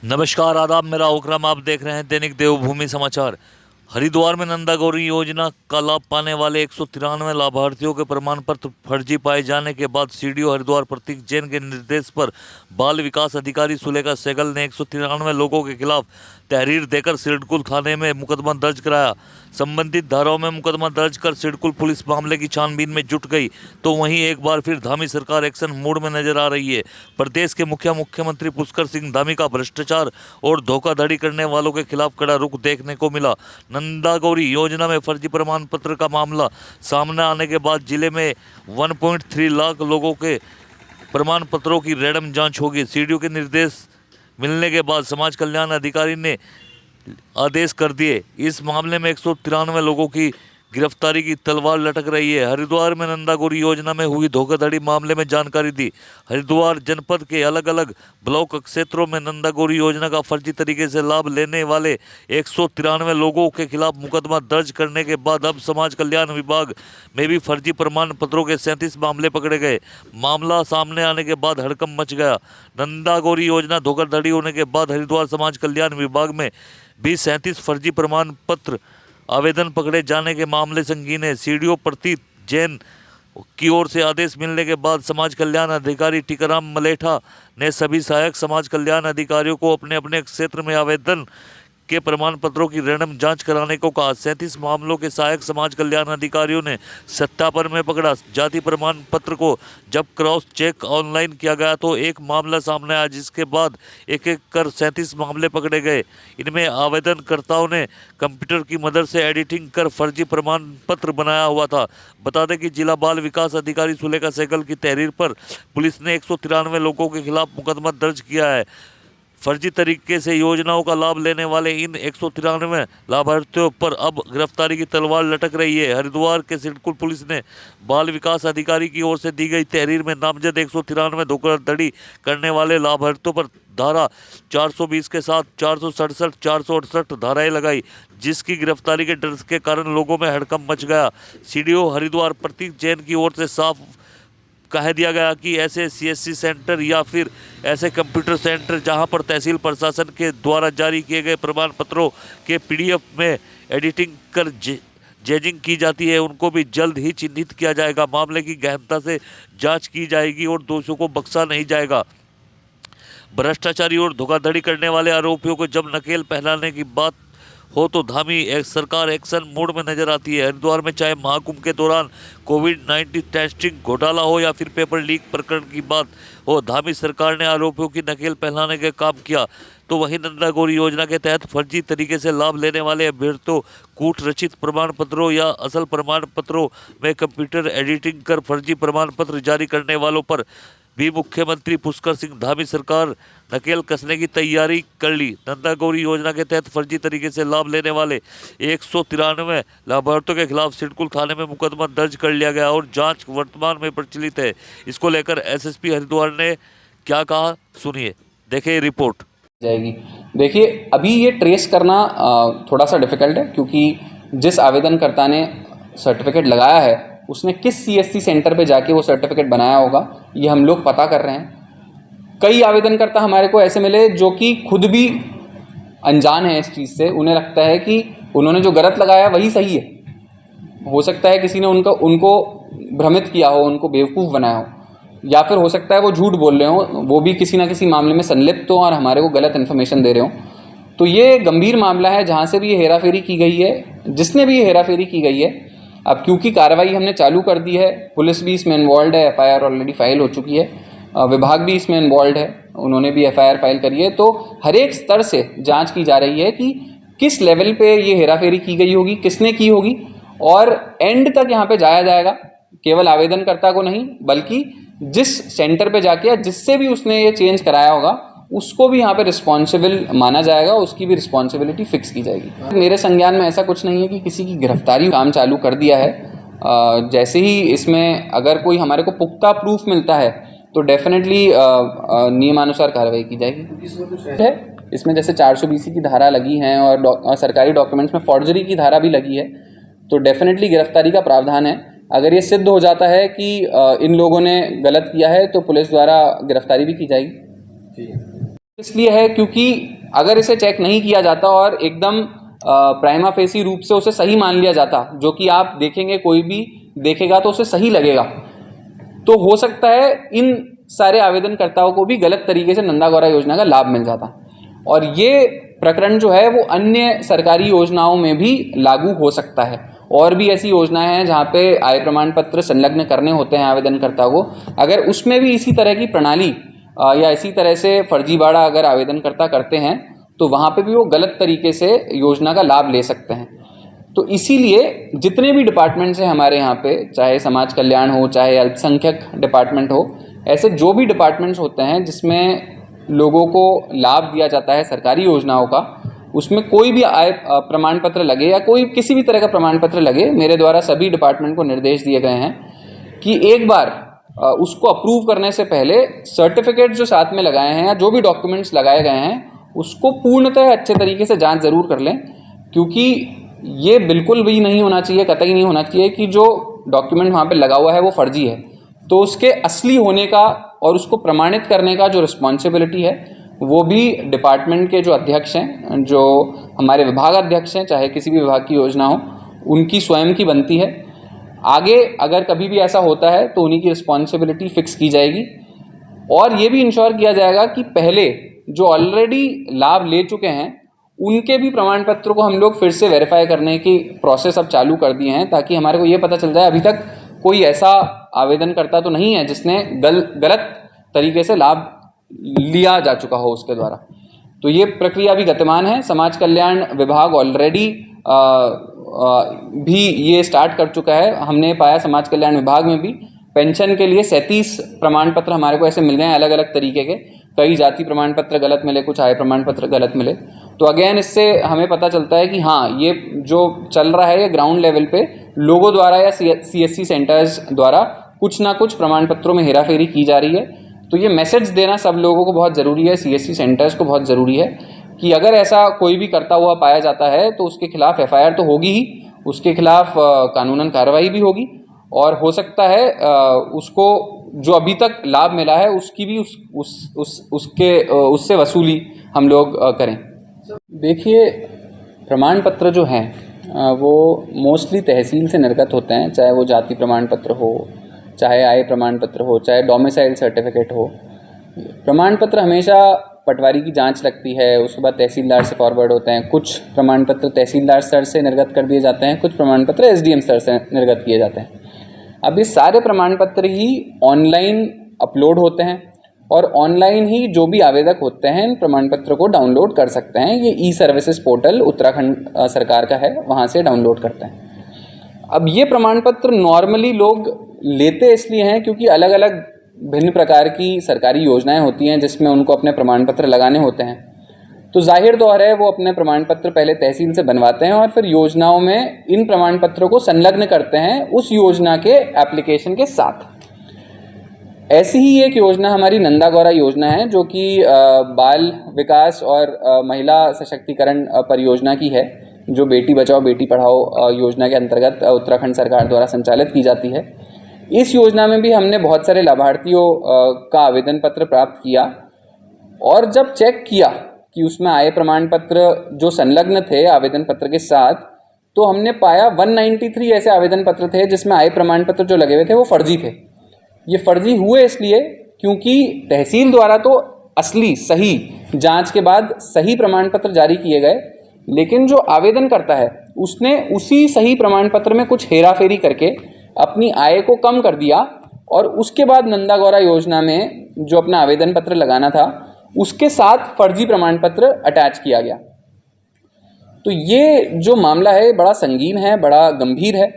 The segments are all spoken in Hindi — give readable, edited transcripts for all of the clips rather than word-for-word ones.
नमस्कार आदाब, मेरा ओकरम। आप देख रहे हैं दैनिक देवभूमि समाचार। हरिद्वार में नंदा गौरी योजना का लाभ पाने वाले 193 लाभार्थियों के प्रमाण पत्र फर्जी पाए जाने के बाद सीडीओ हरिद्वार प्रतीक जैन के निर्देश पर बाल विकास अधिकारी सुलेखा सहगल ने 193 लोगों के खिलाफ तहरीर देकर सिडकुल थाने में मुकदमा दर्ज कराया। संबंधित धाराओं में मुकदमा दर्ज कर सिडकुल पुलिस मामले की छानबीन में जुट गई, तो वहीं एक बार फिर धामी सरकार एक्शन मोड में नजर आ रही है। प्रदेश के मुख्यमंत्री पुष्कर सिंह धामी का भ्रष्टाचार और धोखाधड़ी करने वालों के खिलाफ कड़ा रुख देखने को मिला। नंदा गौरी योजना में फर्जी प्रमाण पत्र का मामला सामने आने के बाद जिले में 1.3 लाख लोगों के प्रमाण पत्रों की रैंडम जांच होगी। सीडीओ के निर्देश मिलने के बाद समाज कल्याण अधिकारी ने आदेश कर दिए। इस मामले में 193 लोगों की गिरफ्तारी की तलवार लटक रही है। हरिद्वार में नंदा गौरी योजना में हुई धोखाधड़ी मामले में जानकारी दी। हरिद्वार जनपद के अलग अलग ब्लॉक क्षेत्रों में नंदा गौरी योजना का फर्जी तरीके से लाभ लेने वाले 193 लोगों के खिलाफ मुकदमा दर्ज करने के बाद अब समाज कल्याण विभाग में भी फर्जी प्रमाण पत्रों के 37 मामले पकड़े गए। मामला सामने आने के बाद हड़कंप मच गया। नंदा गौरी योजना धोखाधड़ी होने के बाद हरिद्वार समाज कल्याण विभाग में भी 37 फर्जी प्रमाण पत्र आवेदन पकड़े जाने के मामले संगीन है। सीडीओ प्रतीक जैन की ओर से आदेश मिलने के बाद समाज कल्याण अधिकारी टीकाराम मलेठा ने सभी सहायक समाज कल्याण अधिकारियों को अपने अपने क्षेत्र में आवेदन के प्रमाण पत्रों की रैंडम जांच कराने को कहा। 37 मामलों के सहायक समाज कल्याण अधिकारियों ने सत्यापन में पकड़ा। जाति प्रमाण पत्र को जब क्रॉस चेक ऑनलाइन किया गया तो एक मामला सामने आया, जिसके बाद एक एक कर 37 मामले पकड़े गए। इनमें आवेदनकर्ताओं ने कंप्यूटर की मदद से एडिटिंग कर फर्जी प्रमाण पत्र बनाया हुआ था। बता दें कि जिला बाल विकास अधिकारी सुलेखा सहगल की तहरीर पर पुलिस ने 193 लोगों के खिलाफ मुकदमा दर्ज किया है। फर्जी तरीके से योजनाओं का लाभ लेने वाले इन 193 लाभार्थियों पर अब गिरफ्तारी की तलवार लटक रही है। हरिद्वार के सिडकुल पुलिस ने बाल विकास अधिकारी की ओर से दी गई तहरीर में नामजद 193 धोखाधड़ी करने वाले लाभार्थियों पर धारा 420 के साथ 467, 468 धाराएं लगाई, जिसकी गिरफ्तारी के डर के कारण लोगों में हड़कंप मच गया। सीडीओ हरिद्वार प्रतीक जैन की ओर से साफ कह दिया गया कि ऐसे सीएससी सेंटर या फिर ऐसे कंप्यूटर सेंटर जहां पर तहसील प्रशासन के द्वारा जारी किए गए प्रमाण पत्रों के पीडीएफ में एडिटिंग कर जेजिंग की जाती है, उनको भी जल्द ही चिन्हित किया जाएगा। मामले की गहनता से जांच की जाएगी और दोषियों को बख्शा नहीं जाएगा। भ्रष्टाचारी और धोखाधड़ी करने वाले आरोपियों को जब नकेल पहनाने की बात हो तो धामी सरकार एक्शन मोड में नजर आती है। हरिद्वार में चाहे महाकुंभ के दौरान कोविड-19 टेस्टिंग घोटाला हो या फिर पेपर लीक प्रकरण की बात हो, धामी सरकार ने आरोपियों की नकेल पहनाने का काम किया। तो वहीं नंदा गौरी योजना के तहत फर्जी तरीके से लाभ लेने वाले अभ्यर्थियों कूट रचित प्रमाण पत्रों या असल प्रमाण पत्रों में कंप्यूटर एडिटिंग कर फर्जी प्रमाण पत्र जारी करने वालों पर भी मुख्यमंत्री पुष्कर सिंह धामी सरकार नकेल कसने की तैयारी कर ली। नंदा गौरी योजना के तहत फर्जी तरीके से लाभ लेने वाले 193 लाभार्थियों के खिलाफ सिडकुल थाने में मुकदमा दर्ज कर लिया गया और जांच वर्तमान में प्रचलित है। इसको लेकर एसएसपी हरिद्वार ने क्या कहा, सुनिए, देखिए रिपोर्ट जाएगी। देखिए, अभी ये ट्रेस करना थोड़ा सा डिफिकल्ट है, क्योंकि जिस आवेदनकर्ता ने सर्टिफिकेट लगाया है उसने किस सीएससी सेंटर पे जाके वो सर्टिफिकेट बनाया होगा, ये हम लोग पता कर रहे हैं। कई आवेदनकर्ता हमारे को ऐसे मिले जो कि खुद भी अनजान है इस चीज़ से। उन्हें लगता है कि उन्होंने जो गलत लगाया वही सही है। हो सकता है किसी ने उनको भ्रमित किया हो, उनको बेवकूफ़ बनाया हो, या फिर हो सकता है वो झूठ बोल रहे हो, वो भी किसी ना किसी मामले में संलिप्त हो और हमारे को गलत इन्फॉर्मेशन दे रहे हो। तो ये गंभीर मामला है जहाँ से भी ये हेराफेरी की गई है, जिसने भी ये हेराफेरी की गई है। अब क्योंकि कार्रवाई हमने चालू कर दी है, पुलिस भी इसमें इन्वॉल्व है, एफआईआर ऑलरेडी फाइल हो चुकी है, विभाग भी इसमें इन्वॉल्व है, उन्होंने भी एफआईआर फाइल करी है। तो हर एक स्तर से जांच की जा रही है कि किस लेवल पे ये हेराफेरी की गई होगी, किसने की होगी, और एंड तक यहाँ पे जाया जाएगा। केवल आवेदनकर्ता को नहीं, बल्कि जिस सेंटर पे जाके या जिससे भी उसने ये चेंज कराया होगा उसको भी यहाँ पे रिस्पॉन्सिबल माना जाएगा, उसकी भी रिस्पॉन्सिबिलिटी फिक्स की जाएगी। मेरे संज्ञान में ऐसा कुछ नहीं है कि किसी की गिरफ्तारी काम चालू कर दिया है। जैसे ही इसमें अगर कोई हमारे को पुख्ता प्रूफ मिलता है तो डेफिनेटली नियमानुसार कार्रवाई की जाएगी। इसमें जैसे 420 की धारा लगी हैं और सरकारी डॉक्यूमेंट्स में फॉर्जरी की धारा भी लगी है, तो डेफिनेटली गिरफ्तारी का प्रावधान है। अगर ये सिद्ध हो जाता है कि इन लोगों ने गलत किया है तो पुलिस द्वारा गिरफ्तारी भी की जाएगी। इसलिए है क्योंकि अगर इसे चेक नहीं किया जाता और एकदम प्राइमा फेसी रूप से उसे सही मान लिया जाता, जो कि आप देखेंगे कोई भी देखेगा तो उसे सही लगेगा, तो हो सकता है इन सारे आवेदनकर्ताओं को भी गलत तरीके से नंदा गौरा योजना का लाभ मिल जाता। और ये प्रकरण जो है वो अन्य सरकारी योजनाओं में भी लागू हो सकता है। और भी ऐसी योजनाएं हैं जहाँ पे आय प्रमाण पत्र संलग्न करने होते हैं आवेदनकर्ता को, अगर उसमें भी इसी तरह की प्रणाली या इसी तरह से फर्जीवाड़ा अगर आवेदनकर्ता करते हैं तो वहाँ पे भी वो गलत तरीके से योजना का लाभ ले सकते हैं। तो इसीलिए जितने भी डिपार्टमेंट्स हैं हमारे यहाँ पे, चाहे समाज कल्याण हो, चाहे अल्पसंख्यक डिपार्टमेंट हो, ऐसे जो भी डिपार्टमेंट्स होते हैं जिसमें लोगों को लाभ दिया जाता है सरकारी योजनाओं का, उसमें कोई भी आय प्रमाण पत्र लगे या कोई किसी भी तरह का प्रमाण पत्र लगे, मेरे द्वारा सभी डिपार्टमेंट को निर्देश दिए गए हैं कि एक बार उसको अप्रूव करने से पहले सर्टिफिकेट जो साथ में लगाए हैं या जो भी डॉक्यूमेंट्स लगाए गए हैं उसको पूर्णतः अच्छे तरीके से जांच ज़रूर कर लें, क्योंकि ये बिल्कुल भी नहीं होना चाहिए, कतई नहीं होना चाहिए कि जो डॉक्यूमेंट वहाँ पे लगा हुआ है वो फर्जी है। तो उसके असली होने का और उसको प्रमाणित करने का जो रिस्पॉन्सिबिलिटी है वो भी डिपार्टमेंट के जो अध्यक्ष हैं, जो हमारे विभाग अध्यक्ष हैं, चाहे किसी भी विभाग की योजना हो, उनकी स्वयं की बनती है। आगे अगर कभी भी ऐसा होता है तो उन्हीं की रिस्पॉन्सिबिलिटी फिक्स की जाएगी और ये भी इंश्योर किया जाएगा कि पहले जो ऑलरेडी लाभ ले चुके हैं उनके भी प्रमाण पत्र को हम लोग फिर से वेरीफाई करने की प्रोसेस अब चालू कर दिए हैं, ताकि हमारे को ये पता चल जाए अभी तक कोई ऐसा आवेदनकर्ता तो नहीं है जिसने गलत तरीके से लाभ लिया जा चुका हो उसके द्वारा। तो ये प्रक्रिया भी गतिमान है। समाज कल्याण विभाग ऑलरेडी भी ये स्टार्ट कर चुका है। हमने पाया समाज कल्याण विभाग में भी पेंशन के लिए 37 प्रमाण पत्र हमारे को ऐसे मिल गए हैं अलग अलग तरीके के, कई जाति प्रमाण पत्र गलत मिले, कुछ आय प्रमाण पत्र गलत मिले। तो अगेन इससे हमें पता चलता है कि हाँ, ये जो चल रहा है ये ग्राउंड लेवल पे लोगों द्वारा या CSC सेंटर्स द्वारा कुछ ना कुछ प्रमाण पत्रों में हेराफेरी की जा रही है। तो ये मैसेज देना सब लोगों को बहुत ज़रूरी है, CSC सेंटर्स को बहुत ज़रूरी है कि अगर ऐसा कोई भी करता हुआ पाया जाता है तो उसके खिलाफ FIR तो होगी ही, उसके खिलाफ कानूनन कार्रवाई भी होगी और हो सकता है उसको जो अभी तक लाभ मिला है उसकी भी उससे वसूली हम लोग करें। देखिए, प्रमाण पत्र जो हैं वो मोस्टली तहसील से निर्गत होते हैं, चाहे वो जाति प्रमाण पत्र हो, चाहे आय प्रमाण पत्र हो, चाहे डोमिसाइल सर्टिफिकेट हो। प्रमाण पत्र हमेशा पटवारी की जांच लगती है, उसके बाद तहसीलदार से फॉरवर्ड होते हैं। कुछ प्रमाण पत्र तहसीलदार स्तर से निर्गत कर दिए जाते हैं, कुछ प्रमाण पत्र SDM स्तर से निर्गत किए जाते हैं। अब ये सारे प्रमाण पत्र ही ऑनलाइन अपलोड होते हैं और ऑनलाइन ही जो भी आवेदक होते हैं इन प्रमाण पत्र को डाउनलोड कर सकते हैं। ये E-सर्विसेज पोर्टल उत्तराखंड सरकार का है, वहाँ से डाउनलोड करते हैं। अब ये प्रमाण पत्र नॉर्मली लोग लेते इसलिए हैं क्योंकि अलग अलग भिन्न प्रकार की सरकारी योजनाएं होती हैं जिसमें उनको अपने प्रमाण पत्र लगाने होते हैं। तो जाहिर तौर है वो अपने प्रमाण पत्र पहले तहसील से बनवाते हैं और फिर योजनाओं में इन प्रमाण पत्रों को संलग्न करते हैं उस योजना के एप्लीकेशन के साथ। ऐसी ही एक योजना हमारी नंदा गौरा योजना है, जो कि बाल विकास और महिला सशक्तिकरण परियोजना की है, जो बेटी बचाओ बेटी पढ़ाओ योजना के अंतर्गत उत्तराखंड सरकार द्वारा संचालित की जाती है। इस योजना में भी हमने बहुत सारे लाभार्थियों का आवेदन पत्र प्राप्त किया और जब चेक किया कि उसमें आय प्रमाण पत्र जो संलग्न थे आवेदन पत्र के साथ, तो हमने पाया 193 ऐसे आवेदन पत्र थे जिसमें आय प्रमाण पत्र जो लगे हुए थे वो फर्जी थे। ये फर्जी हुए इसलिए क्योंकि तहसील द्वारा तो असली सही जांच के बाद सही प्रमाण पत्र जारी किए गए, लेकिन जो आवेदन करता है उसने उसी सही प्रमाण पत्र में कुछ हेराफेरी करके अपनी आय को कम कर दिया और उसके बाद नंदा गौरा योजना में जो अपना आवेदन पत्र लगाना था उसके साथ फर्जी प्रमाण पत्र अटैच किया गया। तो ये जो मामला है बड़ा संगीन है, बड़ा गंभीर है,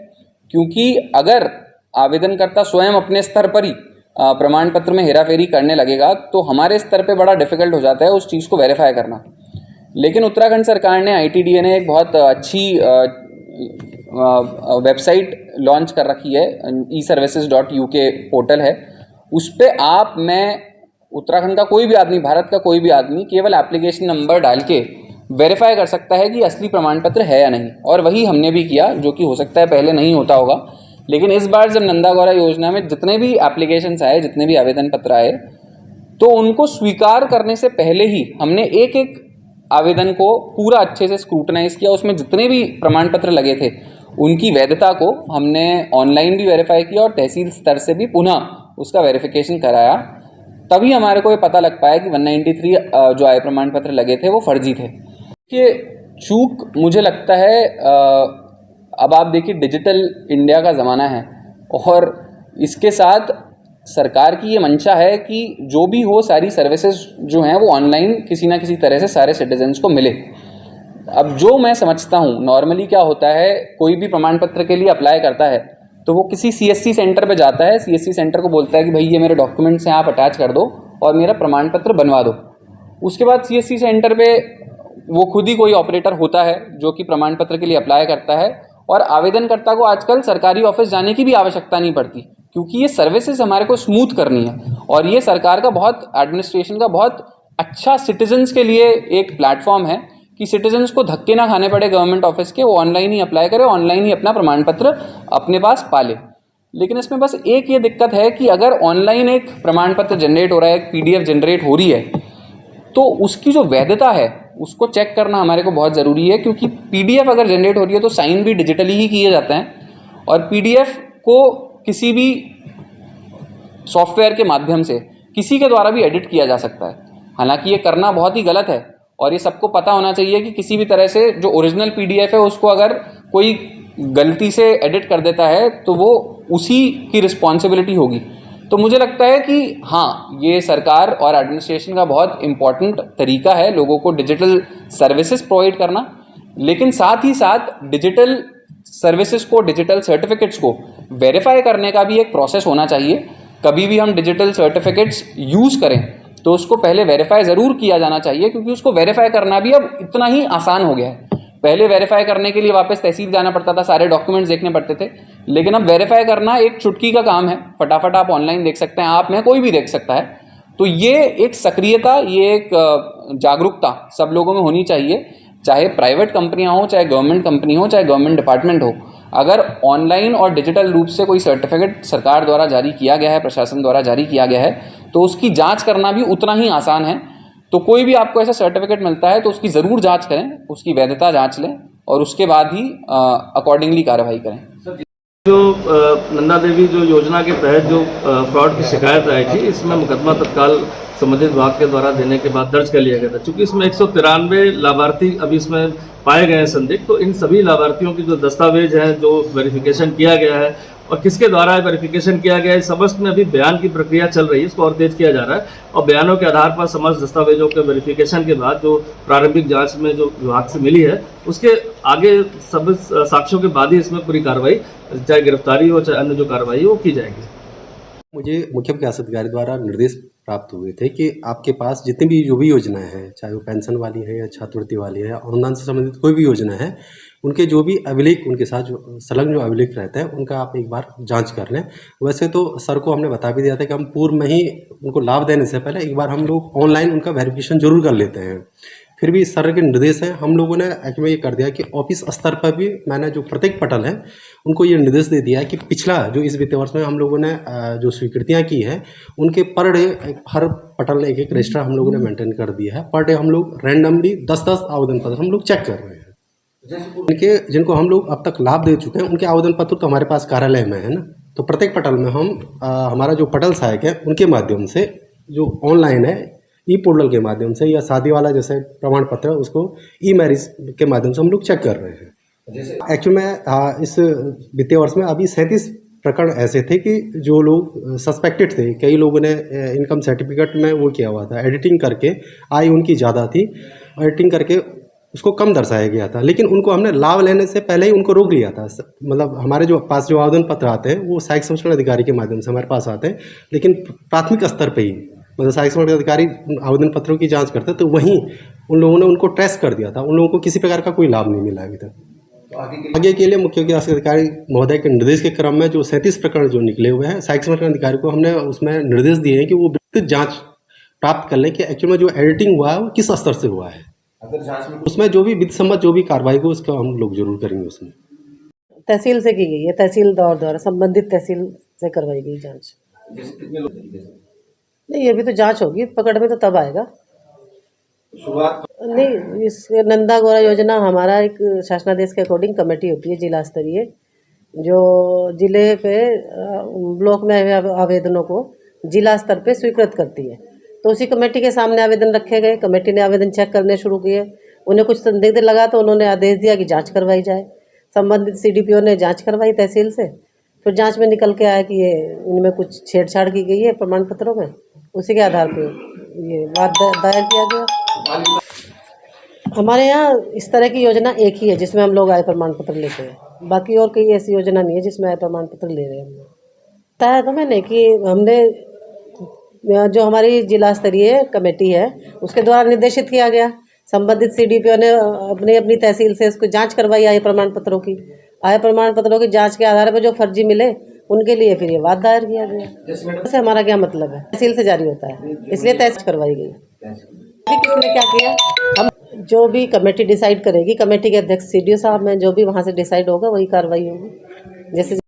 क्योंकि अगर आवेदनकर्ता स्वयं अपने स्तर पर ही प्रमाण पत्र में हेराफेरी करने लगेगा तो हमारे स्तर पे बड़ा डिफ़िकल्ट हो जाता है उस चीज़ को वेरीफाई करना। लेकिन उत्तराखंड सरकार ने ITDA ने एक बहुत अच्छी वेबसाइट लॉन्च कर रखी है, E-services.uk पोर्टल है। उस पर आप, मैं, उत्तराखंड का कोई भी आदमी, भारत का कोई भी आदमी केवल एप्लीकेशन नंबर डाल के वेरीफाई कर सकता है कि असली प्रमाण पत्र है या नहीं, और वही हमने भी किया, जो कि हो सकता है पहले नहीं होता होगा। लेकिन इस बार जब नंदा गौरा योजना में जितने भी एप्लीकेशंस आए, जितने भी आवेदन पत्र आए, तो उनको स्वीकार करने से पहले ही हमने एक एक आवेदन को पूरा अच्छे से स्क्रूटनाइज किया, उसमें जितने भी प्रमाण पत्र लगे थे उनकी वैधता को हमने ऑनलाइन भी वेरीफाई किया और तहसील स्तर से भी पुनः उसका वेरिफिकेशन कराया। तभी हमारे को ये पता लग पाया कि 193 जो आय प्रमाण पत्र लगे थे वो फर्जी थे। कि चूक मुझे लगता है अब आप देखिए डिजिटल इंडिया का ज़माना है और इसके साथ सरकार की ये मंशा है कि जो भी हो सारी सर्विसेज जो हैं वो ऑनलाइन किसी ना किसी तरह से सारे सिटीजन्स को मिले। अब जो मैं समझता हूँ नॉर्मली क्या होता है, कोई भी प्रमाण पत्र के लिए अप्लाई करता है तो वो किसी सीएससी सेंटर पे जाता है, सीएससी सेंटर को बोलता है कि भाई ये मेरे डॉक्यूमेंट्स हैं आप अटैच कर दो और मेरा प्रमाण पत्र बनवा दो। उसके बाद सीएससी सेंटर पे वो खुद ही कोई ऑपरेटर होता है जो कि प्रमाण पत्र के लिए अप्लाई करता है और आवेदनकर्ता को आजकल सरकारी ऑफिस जाने की भी आवश्यकता नहीं पड़ती क्योंकि ये सर्विसेज हमारे को स्मूथ करनी है और ये सरकार का बहुत एडमिनिस्ट्रेशन का बहुत अच्छा सिटीजन्स के लिए एक प्लेटफॉर्म है कि सिटीजन्स को धक्के ना खाने पड़े गवर्नमेंट ऑफिस के, वो ऑनलाइन ही अप्लाई करे, ऑनलाइन ही अपना प्रमाण पत्र अपने पास पाले। लेकिन इसमें बस एक ये दिक्कत है कि अगर ऑनलाइन एक प्रमाण पत्र जनरेट हो रहा है, एक पीडीएफ जनरेट हो रही है तो उसकी जो वैधता है उसको चेक करना हमारे को बहुत ज़रूरी है क्योंकि पीडीएफ अगर जनरेट हो रही है तो साइन भी डिजिटली ही किए जाते हैं और पीडीएफ को किसी भी सॉफ्टवेयर के माध्यम से किसी के द्वारा भी एडिट किया जा सकता है। हालांकि ये करना बहुत ही गलत है और ये सबको पता होना चाहिए कि किसी भी तरह से जो ओरिजिनल पीडीएफ है उसको अगर कोई गलती से एडिट कर देता है तो वो उसी की रिस्पॉन्सिबिलिटी होगी। तो मुझे लगता है कि हाँ, ये सरकार और एडमिनिस्ट्रेशन का बहुत इम्पॉर्टेंट तरीका है लोगों को डिजिटल सर्विसेज प्रोवाइड करना, लेकिन साथ ही साथ डिजिटल सर्विसेज को, डिजिटल सर्टिफिकेट्स को वेरीफाई करने का भी एक प्रोसेस होना चाहिए। कभी भी हम डिजिटल सर्टिफिकेट्स यूज़ करें तो उसको पहले वेरीफाई ज़रूर किया जाना चाहिए क्योंकि उसको वेरीफाई करना भी अब इतना ही आसान हो गया है। पहले वेरीफाई करने के लिए वापस तहसील जाना पड़ता था, सारे डॉक्यूमेंट्स देखने पड़ते थे, लेकिन अब वेरीफाई करना एक चुटकी का काम है, फटाफट आप ऑनलाइन देख सकते हैं, आप में कोई भी देख सकता है। तो ये एक सक्रियता, ये एक जागरूकता सब लोगों में होनी चाहिए, चाहे प्राइवेट कंपनियां हो, चाहे गवर्नमेंट कंपनी हो, चाहे गवर्नमेंट डिपार्टमेंट हो। अगर ऑनलाइन और डिजिटल रूप से कोई सर्टिफिकेट सरकार द्वारा जारी किया गया है, प्रशासन द्वारा जारी किया गया है, तो उसकी जांच करना भी उतना ही आसान है। तो कोई भी आपको ऐसा सर्टिफिकेट मिलता है तो उसकी ज़रूर जांच करें, उसकी वैधता जांच लें और उसके बाद ही अकॉर्डिंगली कार्रवाई करें। जो नंदा देवी जो योजना के तहत जो फ्रॉड की शिकायत आई थी, इसमें मुकदमा तत्काल संबंधित विभाग के द्वारा देने के बाद दर्ज कर लिया गया था। चूँकि इसमें 193 लाभार्थी अभी इसमें पाए गए हैं संदिग्ध, तो इन सभी लाभार्थियों की जो दस्तावेज हैं, जो वेरिफिकेशन किया गया है और किसके द्वारा वेरिफिकेशन किया गया है, समस्त में अभी बयान की प्रक्रिया चल रही है, इसको और तेज किया जा रहा है और बयानों के आधार पर समस्त दस्तावेजों के वेरिफिकेशन के बाद जो प्रारंभिक जांच में जो विभाग से मिली है उसके आगे सब साक्ष्यों के बाद ही इसमें पूरी कार्रवाई, चाहे गिरफ्तारी हो चाहे अन्य जो कार्रवाई हो, वो की जाएगी। मुझे मुख्य विकास अधिकारी द्वारा निर्देश प्राप्त हुए थे कि आपके पास जितनी भी जो भी योजनाएं हैं, चाहे वो पेंशन वाली है या छात्रवृत्ति वाली है, अनुदान से संबंधित कोई भी योजना है, उनके जो भी अभिलेख उनके साथ जो संलग्न जो अभिलेख रहते हैं उनका आप एक बार जांच कर लें। वैसे तो सर को हमने बता भी दिया था कि हम पूर्व में ही उनको लाभ देने से पहले एक बार हम लोग ऑनलाइन उनका वेरिफिकेशन जरूर कर लेते हैं। फिर भी सर के निर्देश हैं, हम लोगों ने एक्चुअली ये कर दिया कि ऑफिस स्तर पर भी मैंने जो प्रत्येक पटल है उनको ये निर्देश दे दिया है कि पिछला जो इस वित्तीय वर्ष में हम लोगों ने जो स्वीकृतियाँ की हैं उनके पर डे हर पटल ने एक रजिस्टर हम लोगों ने मेंटेन कर दिया है। पर डे हम लोग रैंडमली 10-10 आवेदन पत्र हम लोग चेक कर रहे हैं। उनके जिनको हम लोग अब तक लाभ दे चुके हैं उनके आवेदन पत्र तो हमारे पास कार्यालय में है ना, तो प्रत्येक पटल में हम हमारा जो पटल सहायक है उनके माध्यम से जो ऑनलाइन है ई पोर्टल के माध्यम से या शादी वाला जैसे प्रमाण पत्र है उसको ई मैरिज के माध्यम से हम लोग चेक कर रहे हैं। एक्चुअली में इस वित्तीय वर्ष में अभी 37 प्रकरण ऐसे थे कि जो लोग सस्पेक्टेड थे, कई लोगों ने इनकम सर्टिफिकेट में वो किया हुआ था, एडिटिंग करके आय उनकी ज़्यादा थी, एडिटिंग करके उसको कम दर्शाया गया था, लेकिन उनको हमने लाभ लेने से पहले ही उनको रोक लिया था। मतलब हमारे जो पास जो आवेदन पत्र आते हैं वो सहायक संरक्षण अधिकारी के माध्यम से हमारे पास आते हैं, लेकिन प्राथमिक स्तर पर ही मतलब सहायक संरक्षण अधिकारी आवेदन पत्रों की जांच करते तो वहीं उन लोगों ने उनको ट्रेस कर दिया था, उन लोगों को किसी प्रकार का कोई लाभ नहीं मिला अभी तक। आगे के लिए मुख्य विकास अधिकारी महोदय के निर्देश के क्रम में जो 37 प्रकरण जो निकले हुए हैं, सहायक संरक्षण अधिकारी को हमने उसमें निर्देश दिए हैं कि वो विस्तृत जांच प्राप्त कर लें कि एक्चुअल में जो एडिटिंग हुआ है वो किस स्तर से हुआ है। अगर जांच में उसमें जो भी विधि सम्मत जो भी कार्रवाई हो उसका हम लोग जरूर करेंगे। उसमें तहसील से की गई है, तहसील द्वारा संबंधित तहसील से करवाई गई जाँच। नहीं, अभी तो जांच होगी, पकड़ में तो तब आएगा। नहीं, इस नंदा गौरा योजना हमारा एक शासनादेश के अकॉर्डिंग कमेटी होती है जिला स्तरीय, जो जिले पे ब्लॉक में आए आवेदनों को जिला स्तर पे स्वीकृत करती है। तो उसी कमेटी के सामने आवेदन रखे गए, कमेटी ने आवेदन चेक करने शुरू किए। उन्हें कुछ संदिग्ध लगा तो उन्होंने आदेश दिया कि जांच करवाई जाए। संबंधित सीडीपीओ ने जांच करवाई तहसील से, फिर जांच में निकल के आया कि ये इनमें कुछ छेड़छाड़ की गई है प्रमाण पत्रों में। उसी के आधार पर ये वाद दायर किया गया। हमारे यहाँ इस तरह की योजना एक ही है जिसमें हम लोग आय प्रमाण पत्र लेते हैं, बाकी और कोई ऐसी योजना नहीं है जिसमें आय प्रमाण पत्र ले रहे हैं हम लोग। बताया तो मैंने कि हमने जो हमारी जिला स्तरीय कमेटी है उसके द्वारा निर्देशित किया गया, संबंधित सीडीपीओ ने अपनी अपनी तहसील से उसको जांच करवाई आय प्रमाण पत्रों की। आय प्रमाण पत्रों की जांच के आधार पर जो फर्जी मिले उनके लिए फिर ये वाद दायर किया गया। इससे हमारा क्या मतलब है, तहसील से जारी होता है, इसलिए तहसील करवाई गई। किसने क्या किया, हम जो भी कमेटी डिसाइड करेगी, कमेटी के अध्यक्ष सीडीओ साहब में जो भी वहाँ से डिसाइड होगा वही कार्रवाई होगी। जैसे